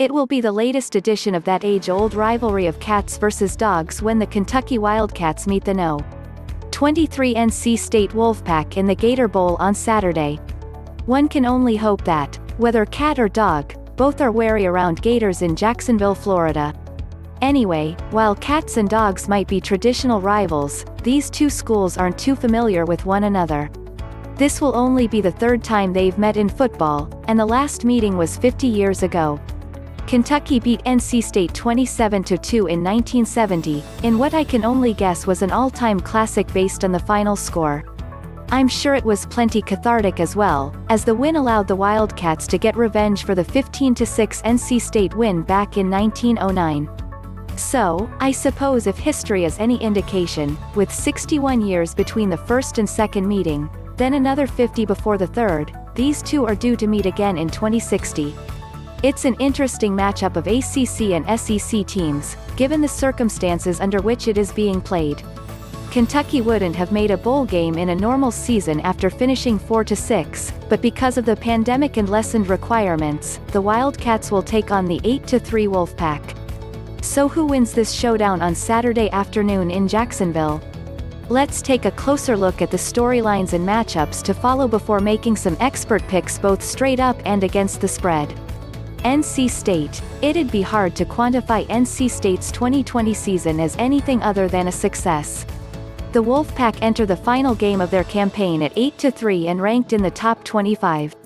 It will be the latest edition of that age-old rivalry of cats versus dogs when the Kentucky Wildcats meet the No. 23 NC State Wolfpack in the Gator Bowl on Saturday. One can only hope that, whether cat or dog, both are wary around Gators in Jacksonville, Florida. Anyway, while cats and dogs might be traditional rivals, these two schools aren't too familiar with one another. This will only be the third time they've met in football, and the last meeting was 50 years ago. Kentucky beat NC State 27-2 in 1970, in what I can only guess was an all-time classic based on the final score. I'm sure it was plenty cathartic as well, as the win allowed the Wildcats to get revenge for the 15-6 NC State win back in 1909. So, I suppose if history is any indication, with 61 years between the first and second meeting, then another 50 before the third, these two are due to meet again in 2060. It's an interesting matchup of ACC and SEC teams, given the circumstances under which it is being played. Kentucky wouldn't have made a bowl game in a normal season after finishing 4-6, but because of the pandemic and lessened requirements, the Wildcats will take on the 8-3 Wolfpack. So who wins this showdown on Saturday afternoon in Jacksonville? Let's take a closer look at the storylines and matchups to follow before making some expert picks both straight up and against the spread. NC State. It'd be hard to quantify NC State's 2020 season as anything other than a success. The Wolfpack enter the final game of their campaign at 8-3 and ranked in the top 25.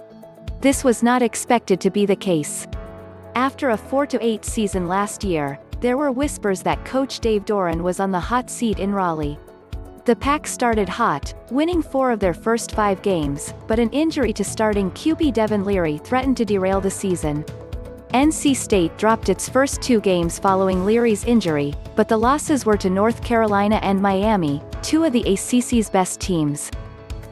This was not expected to be the case. After a 4-8 season last year, there were whispers that coach Dave Doeren was on the hot seat in Raleigh. The Pack started hot, winning 4 of their first 5 games, but an injury to starting QB Devin Leary threatened to derail the season. NC State dropped its first 2 games following Leary's injury, but the losses were to North Carolina and Miami, 2 of the ACC's best teams.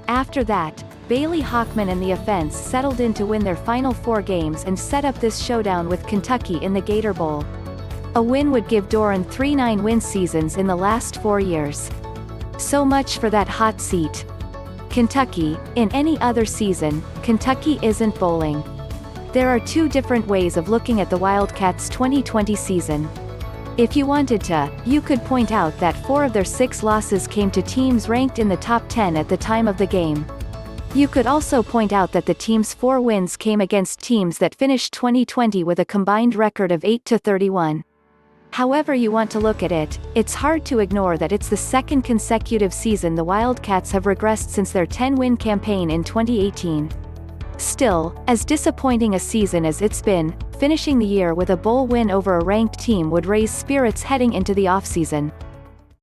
After that, Bailey Hockman and the offense settled in to win their final 4 games and set up this showdown with Kentucky in the Gator Bowl. A win would give Doeren 3 9-win seasons in the last 4 years. So much for that hot seat. Kentucky. In any other season, Kentucky isn't bowling. There are 2 different ways of looking at the Wildcats' 2020 season. If you wanted to, you could point out that 4 of their 6 losses came to teams ranked in the top 10 at the time of the game. You could also point out that the team's 4 wins came against teams that finished 2020 with a combined record of 8-31. However you want to look at it, it's hard to ignore that it's the second consecutive season the Wildcats have regressed since their 10-win campaign in 2018. Still, as disappointing a season as it's been, finishing the year with a bowl win over a ranked team would raise spirits heading into the offseason.